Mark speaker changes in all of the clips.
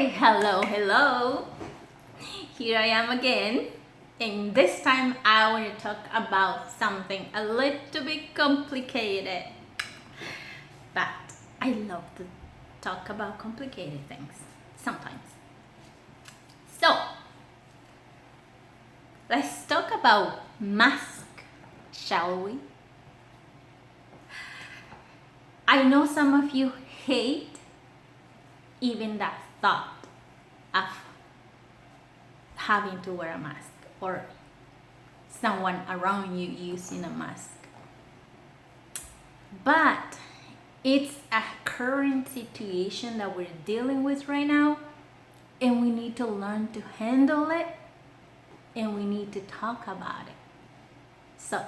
Speaker 1: Hello. Here I am again. And this time I want to talk about something a little bit complicated. But I love to talk about complicated things sometimes. So, let's talk about mask, shall we? I know some of you hate even that thought of having to wear a mask or someone around you using a mask. But it's a current situation that we're dealing with right now, and we need to learn to handle it, and we need to talk about it. So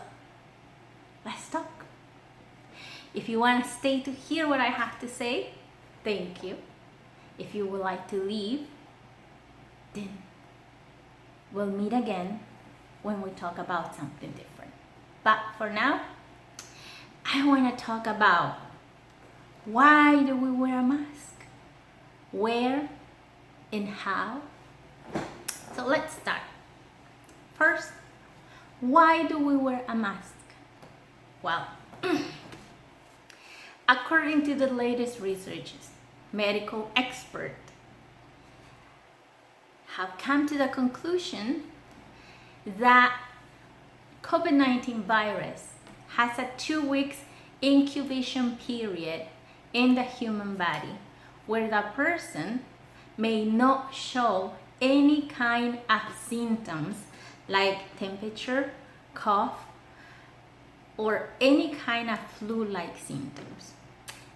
Speaker 1: let's talk. If you want to stay to hear what I have to say, thank you. If you would like to leave, then we'll meet again when we talk about something different. But for now, I want to talk about why do we wear a mask? Where and how? So let's start. First, why do we wear a mask? Well, according to the latest researches, medical experts have come to the conclusion that COVID-19 virus has a 2 weeks incubation period in the human body where the person may not show any kind of symptoms like temperature, cough, or any kind of flu-like symptoms.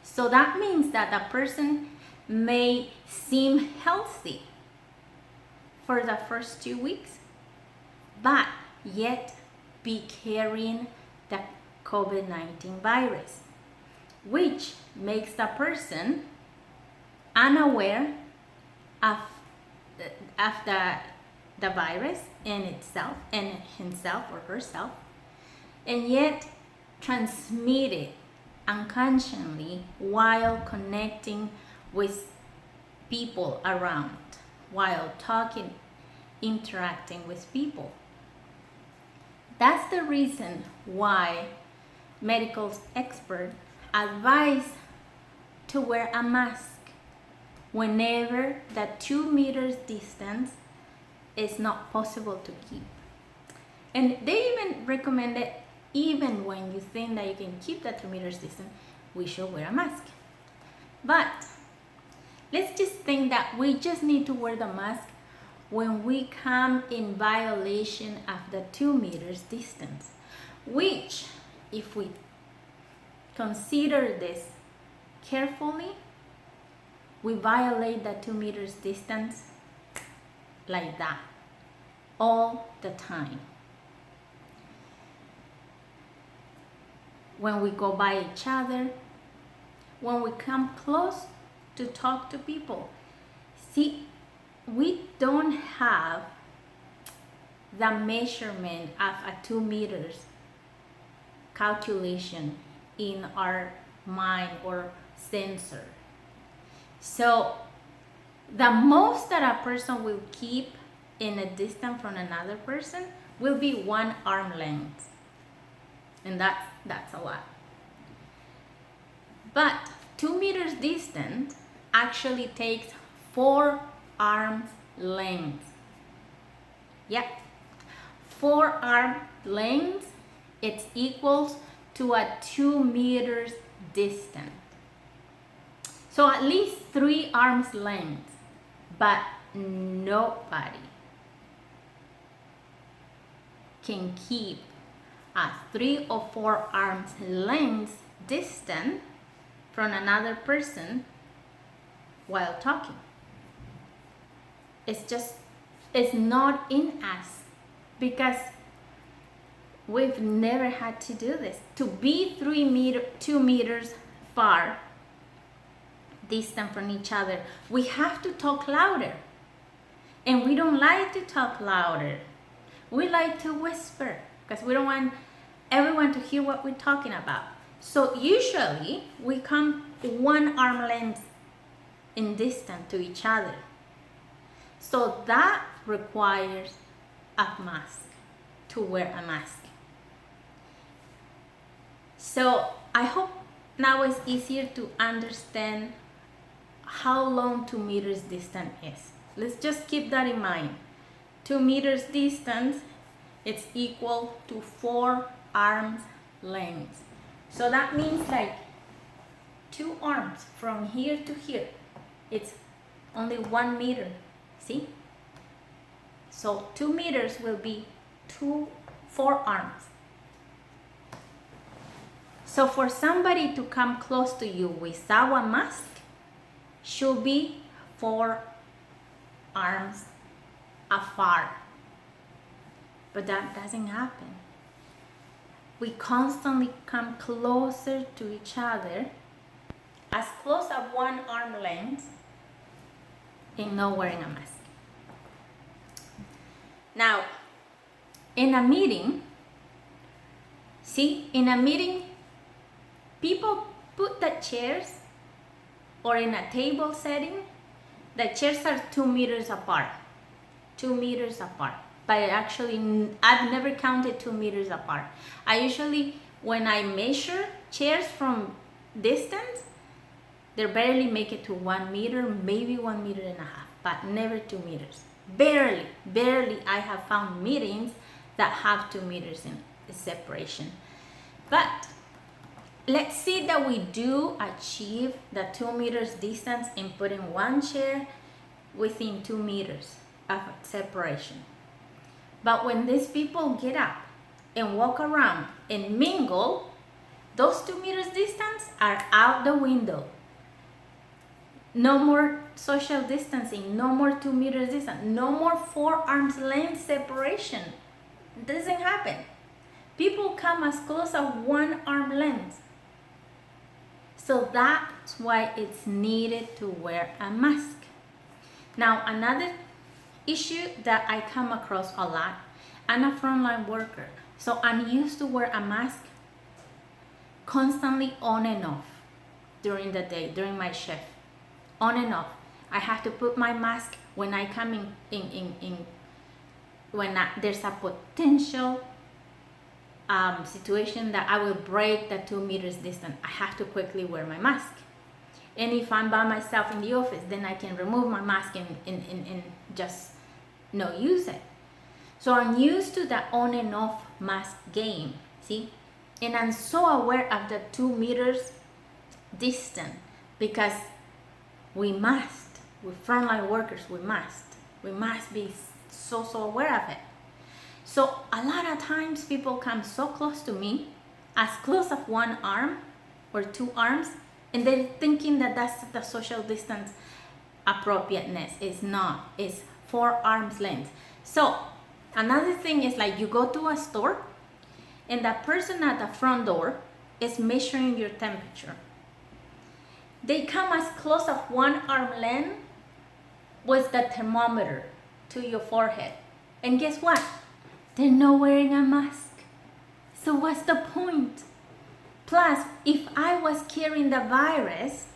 Speaker 1: So that means that the person may seem healthy for the first 2 weeks, but yet be carrying the COVID-19 virus, which makes the person unaware of the virus in itself and himself or herself, and yet transmit it unconsciously while connecting with people around, while talking, interacting with people. That's the reason why medical experts advise to wear a mask whenever the 2 meters distance is not possible to keep. And they even recommend it. Even when you think that you can keep that 2 meters distance, we should wear a mask. But let's just think that we just need to wear the mask when we come in violation of the 2 meters distance, which, if we consider this carefully, we violate the 2 meters distance like that all the time. When we go by each other, when we come close to talk to people. See, we don't have the measurement of a 2 meters calculation in our mind or sensor. So the most that a person will keep in a distance from another person will be 1 arm length. And that's a lot. But 2 meters distance actually takes 4 arms lengths. Yeah, 4 arm lengths, it equals to a 2 meters distance. So at least 3 arms lengths, but nobody can keep a 3 or 4 arms length distance from another person while talking. It's not in us because we've never had to do this. To be 2 meters far distant from each other, we have to talk louder. And we don't like to talk louder. We like to whisper because we don't want everyone to hear what we're talking about. So usually we come 1 arm length in distance to each other. So that requires a mask, to wear a mask. So I hope now it's easier to understand how long 2 meters distance is. Let's just keep that in mind. 2 meters distance, it's equal to 4 arms lengths. So that means like 2 arms from here to here. It's only 1 meter, see? So 2 meters will be 4 arms. So for somebody to come close to you without a mask, should be 4 arms afar. But that doesn't happen. We constantly come closer to each other, as close as 1 arm length, and not wearing a mask. Now, in a meeting, people put the chairs, or in a table setting, the chairs are 2 meters apart. 2 meters apart. But actually, I've never counted 2 meters apart. I usually, when I measure chairs from distance, they barely make it to 1 meter, maybe 1.5 meters, but never 2 meters. Barely I have found meetings that have 2 meters in separation. But let's see that we do achieve the 2 meters distance in putting 1 chair within 2 meters of separation. But when these people get up and walk around and mingle, those 2 meters distance are out the window. No more social distancing, no more 2 meters distance, no more 4 arms length separation. It doesn't happen. People come as close as 1 arm length. So that's why it's needed to wear a mask. Now, another issue that I come across a lot, I'm a frontline worker, so I'm used to wear a mask constantly on and off during the day, during my shift, on and off. I have to put my mask when I come when there's a potential situation that I will break the 2 meters distance. I have to quickly wear my mask. And if I'm by myself in the office, then I can remove my mask and just not use it. So I'm used to the on and off mask game, see? And I'm so aware of the 2 meters distance because we must, with frontline workers, we must be so aware of it. So a lot of times people come so close to me, as close as 1 arm or 2 arms, and they're thinking that that's the social distance appropriateness. It's not, it's 4 arms length. So another thing is like you go to a store and the person at the front door is measuring your temperature. They come as close as 1 arm length with the thermometer to your forehead. And guess what? They're not wearing a mask. So what's the point? Plus, if I was carrying the virus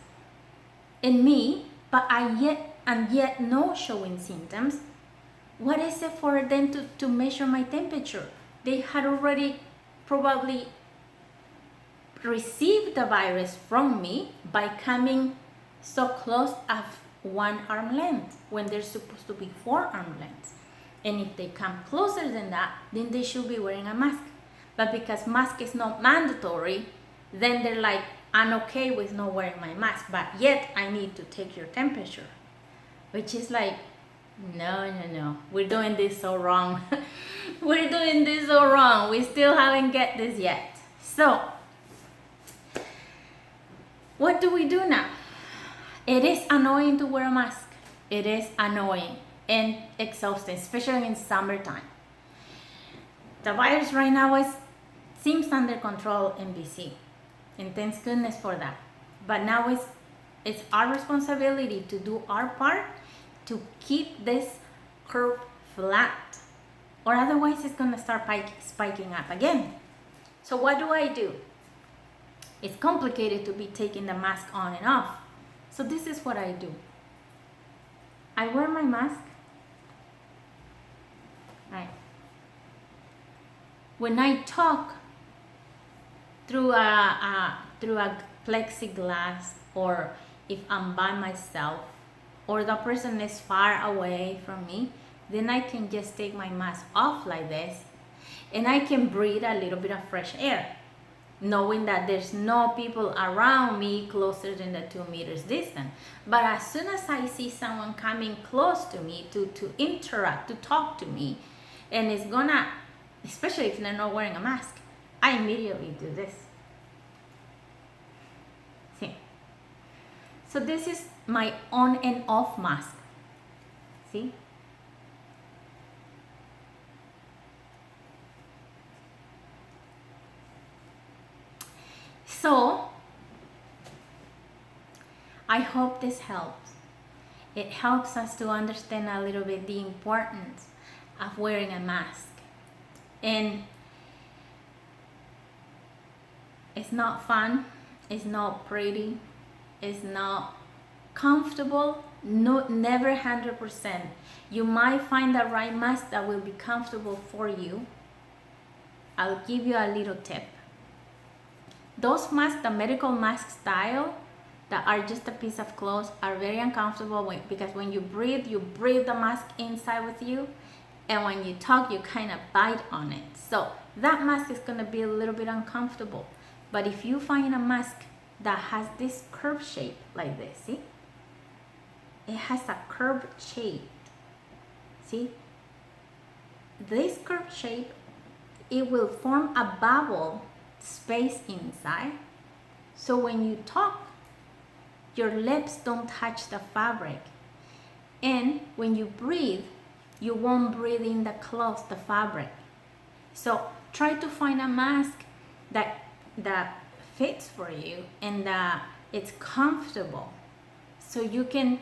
Speaker 1: in me, but I'm yet no showing symptoms, what is it for them to measure my temperature? They had already probably received the virus from me by coming so close of 1 arm length when they're supposed to be 4 arm lengths. And if they come closer than that, then they should be wearing a mask. But because mask is not mandatory, then they're like, I'm okay with not wearing my mask, but yet I need to take your temperature. Which is like, no, we're doing this so wrong. We're doing this so wrong. We still haven't get this yet. So, what do we do now? It is annoying to wear a mask. It is annoying and exhausting, especially in summertime. The virus right now seems under control in BC, and thanks goodness for that. But now it's our responsibility to do our part to keep this curve flat, or otherwise it's gonna start spiking up again. So what do? It's complicated to be taking the mask on and off. So this is what I do. I wear my mask right? When I talk through a plexiglass, or if I'm by myself, or the person is far away from me, then I can just take my mask off like this, and I can breathe a little bit of fresh air, knowing that there's no people around me closer than the 2 meters distance. But as soon as I see someone coming close to me to interact, to talk to me, and it's gonna, especially if they're not wearing a mask, I immediately do this. See? So this is my on and off mask. See? So, I hope this helps. It helps us to understand a little bit the importance of wearing a mask. And it's not fun, it's not pretty, it's not comfortable, no, never 100%. You might find the right mask that will be comfortable for you. I'll give you a little tip. Those masks, the medical mask style, that are just a piece of cloth, are very uncomfortable because when you breathe the mask inside with you, and when you talk, you kind of bite on it. So that mask is gonna be a little bit uncomfortable. But if you find a mask that has this curved shape like this, see? It has a curved shape, see? This curved shape, it will form a bubble space inside, so when you talk, your lips don't touch the fabric, and when you breathe, you won't breathe in the cloth, the fabric. So try to find a mask that fits for you and that it's comfortable, so you can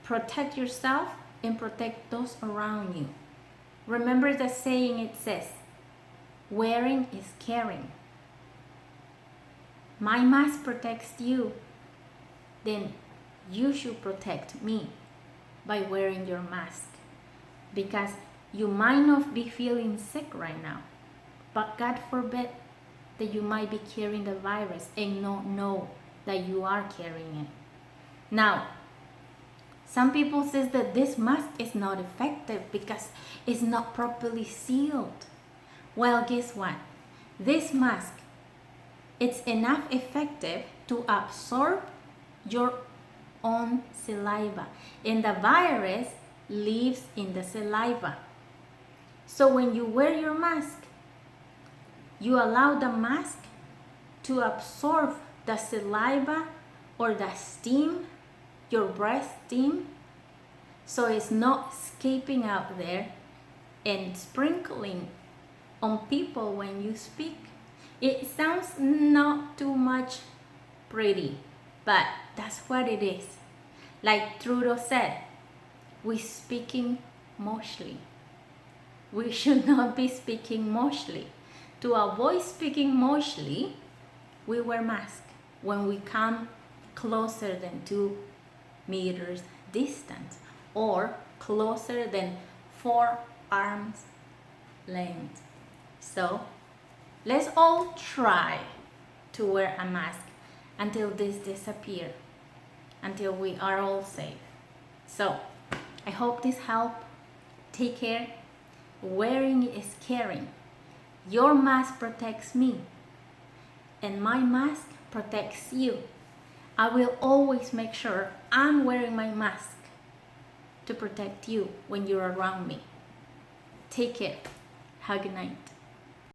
Speaker 1: protect yourself and protect those around you. Remember the saying, it says, wearing is caring. My mask protects you, then you should protect me by wearing your mask, because you might not be feeling sick right now, but God forbid that you might be carrying the virus and not know that you are carrying it. Now, some people says that this mask is not effective because it's not properly sealed. Well, guess what? This mask, it's enough effective to absorb your own saliva, and the virus lives in the saliva. So when you wear your mask, you allow the mask to absorb the saliva or the steam, your breath steam, so it's not escaping out there and sprinkling on people when you speak. It sounds not too much pretty, but that's what it is. Like Trudeau said, we're speaking mostly. We should not be speaking mostly. To avoid speaking mostly, we wear masks when we come closer than 2 meters distance, or closer than 4 arms length. So let's all try to wear a mask until this disappears, until we are all safe. So I hope this helped. Take care. Wearing is caring. Your mask protects me, and my mask protects you. I will always make sure I'm wearing my mask to protect you when you're around me. Take care. Have a good night.